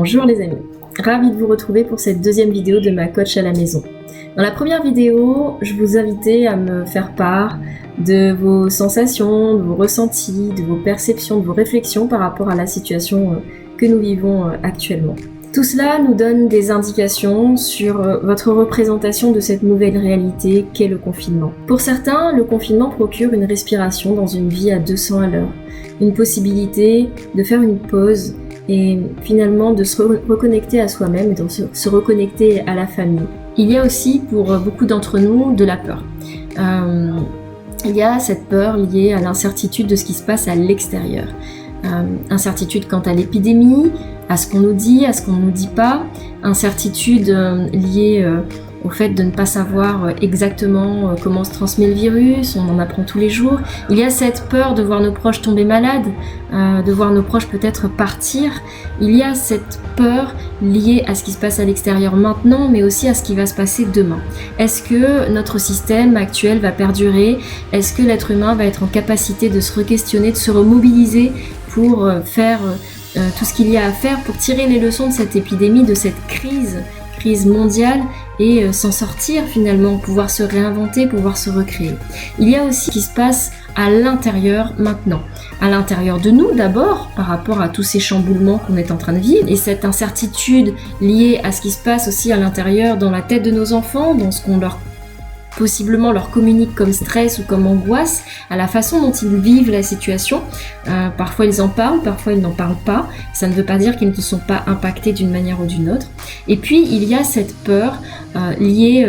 Bonjour les amis, ravie de vous retrouver pour cette deuxième vidéo de ma coach à la maison. Dans la première vidéo, je vous invitais à me faire part de vos sensations, de vos ressentis, de vos perceptions, de vos réflexions par rapport à la situation que nous vivons actuellement. Tout cela nous donne des indications sur votre représentation de cette nouvelle réalité qu'est le confinement. Pour certains, le confinement procure une respiration dans une vie à 200 à l'heure, une possibilité de faire une pause et finalement de se reconnecter à soi-même et de se reconnecter à la famille. Il y a aussi pour beaucoup d'entre nous de la peur. Il y a cette peur liée à l'incertitude de ce qui se passe à l'extérieur. Incertitude quant à l'épidémie, à ce qu'on nous dit, à ce qu'on ne nous dit pas, incertitude liée au fait de ne pas savoir exactement comment se transmet le virus, on en apprend tous les jours. Il y a cette peur de voir nos proches tomber malades, de voir nos proches peut-être partir. Il y a cette peur liée à ce qui se passe à l'extérieur maintenant, mais aussi à ce qui va se passer demain. Est-ce que notre système actuel va perdurer? Est-ce que l'être humain va être en capacité de se re-questionner, de se remobiliser pour faire tout ce qu'il y a à faire pour tirer les leçons de cette épidémie, de cette crise mondiale et s'en sortir finalement, pouvoir se réinventer, pouvoir se recréer. Il y a aussi ce qui se passe à l'intérieur maintenant. À l'intérieur de nous d'abord, par rapport à tous ces chamboulements qu'on est en train de vivre, et cette incertitude liée à ce qui se passe aussi à l'intérieur dans la tête de nos enfants, dans ce qu'on possiblement leur communique comme stress ou comme angoisse, à la façon dont ils vivent la situation. Parfois ils en parlent, parfois ils n'en parlent pas. Ça ne veut pas dire qu'ils ne sont pas impactés d'une manière ou d'une autre. Et puis il y a cette peur liée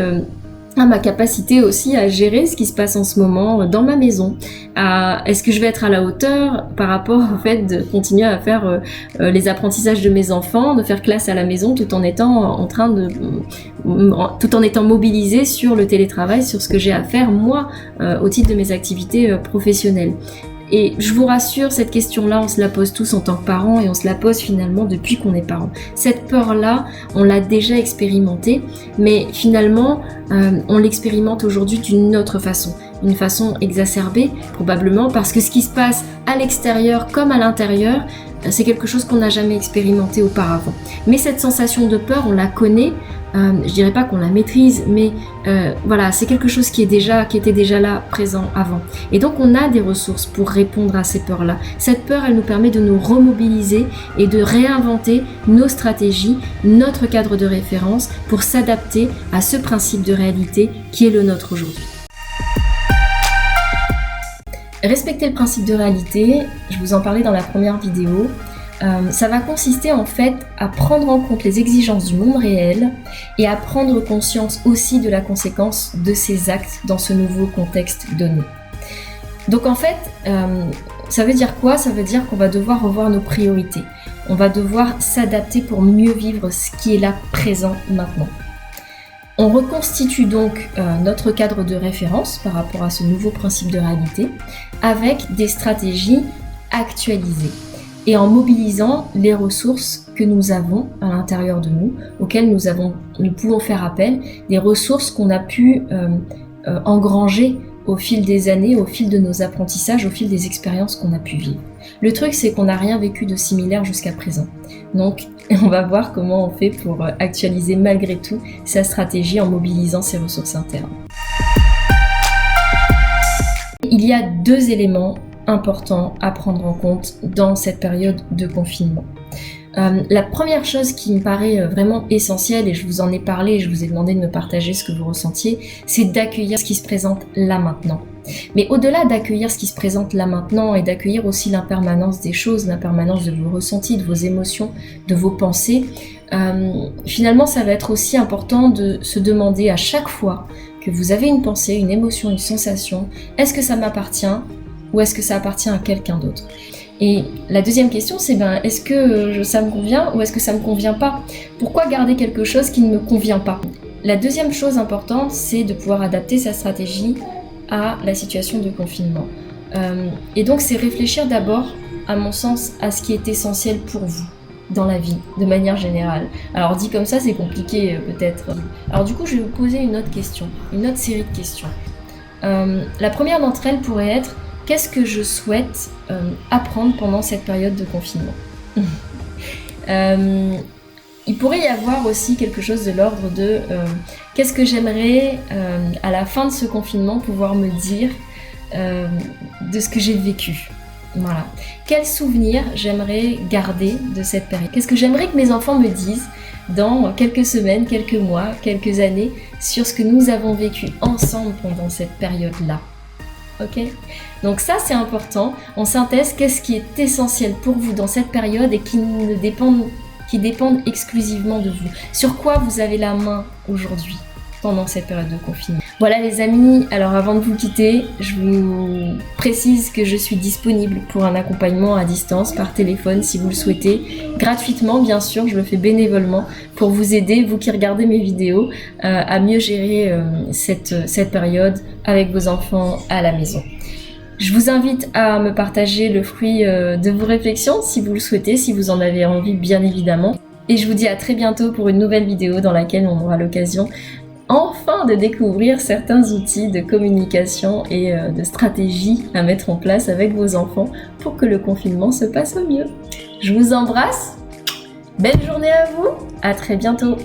à ma capacité aussi à gérer ce qui se passe en ce moment dans ma maison. Est-ce que je vais être à la hauteur par rapport au fait de continuer à faire les apprentissages de mes enfants, de faire classe à la maison tout en étant tout en étant mobilisée sur le télétravail, sur ce que j'ai à faire moi au titre de mes activités professionnelles. Et je vous rassure, cette question-là, on se la pose tous en tant que parents et on se la pose finalement depuis qu'on est parents. Cette peur-là, on l'a déjà expérimentée, mais finalement, on l'expérimente aujourd'hui d'une autre façon. Une façon exacerbée, probablement, parce que ce qui se passe à l'extérieur comme à l'intérieur, c'est quelque chose qu'on n'a jamais expérimenté auparavant. Mais cette sensation de peur, on la connaît. Je dirais pas qu'on la maîtrise, mais voilà, c'est quelque chose qui était déjà là, présent avant. Et donc on a des ressources pour répondre à ces peurs-là. Cette peur, elle nous permet de nous remobiliser et de réinventer nos stratégies, notre cadre de référence pour s'adapter à ce principe de réalité qui est le nôtre aujourd'hui. Respecter le principe de réalité, je vous en parlais dans la première vidéo, ça va consister en fait à prendre en compte les exigences du monde réel et à prendre conscience aussi de la conséquence de ces actes dans ce nouveau contexte donné. Donc en fait, ça veut dire quoi? Ça veut dire qu'on va devoir revoir nos priorités. On va devoir s'adapter pour mieux vivre ce qui est là présent maintenant. On reconstitue donc notre cadre de référence par rapport à ce nouveau principe de réalité avec des stratégies actualisées et en mobilisant les ressources que nous avons à l'intérieur de nous, auxquelles nous pouvons faire appel, des ressources qu'on a pu engranger au fil des années, au fil de nos apprentissages, au fil des expériences qu'on a pu vivre. Le truc, c'est qu'on n'a rien vécu de similaire jusqu'à présent. Donc, on va voir comment on fait pour actualiser malgré tout sa stratégie en mobilisant ses ressources internes. Il y a deux éléments importants à prendre en compte dans cette période de confinement. La première chose qui me paraît vraiment essentielle, et je vous en ai parlé et je vous ai demandé de me partager ce que vous ressentiez, c'est d'accueillir ce qui se présente là maintenant. Mais au-delà d'accueillir ce qui se présente là maintenant et d'accueillir aussi l'impermanence des choses, l'impermanence de vos ressentis, de vos émotions, de vos pensées, finalement ça va être aussi important de se demander à chaque fois que vous avez une pensée, une émotion, une sensation, est-ce que ça m'appartient ou est-ce que ça appartient à quelqu'un d'autre? Et la deuxième question, c'est est-ce que ça me convient ou est-ce que ça me convient pas? Pourquoi garder quelque chose qui ne me convient pas? La deuxième chose importante, c'est de pouvoir adapter sa stratégie à la situation de confinement. Et donc, c'est réfléchir d'abord, à mon sens, à ce qui est essentiel pour vous dans la vie, de manière générale. Alors, dit comme ça, c'est compliqué peut-être. Alors du coup, je vais vous poser une autre question, une autre série de questions. La première d'entre elles pourrait être: qu'est-ce que je souhaite apprendre pendant cette période de confinement? Il pourrait y avoir aussi quelque chose de l'ordre de qu'est-ce que j'aimerais à la fin de ce confinement pouvoir me dire de ce que j'ai vécu. Voilà. Quels souvenirs j'aimerais garder de cette période? Qu'est-ce que j'aimerais que mes enfants me disent dans quelques semaines, quelques mois, quelques années sur ce que nous avons vécu ensemble pendant cette période-là? Ok? Donc ça c'est important. En synthèse, qu'est-ce qui est essentiel pour vous dans cette période et qui dépendent exclusivement de vous? Sur quoi vous avez la main aujourd'hui pendant cette période de confinement? Voilà les amis, alors avant de vous quitter, je vous précise que je suis disponible pour un accompagnement à distance par téléphone si vous le souhaitez, gratuitement bien sûr, je le fais bénévolement pour vous aider, vous qui regardez mes vidéos, à mieux gérer cette période avec vos enfants à la maison. Je vous invite à me partager le fruit de vos réflexions si vous le souhaitez, si vous en avez envie bien évidemment. Et je vous dis à très bientôt pour une nouvelle vidéo dans laquelle on aura l'occasion enfin de découvrir certains outils de communication et de stratégie à mettre en place avec vos enfants pour que le confinement se passe au mieux. Je vous embrasse, belle journée à vous, à très bientôt.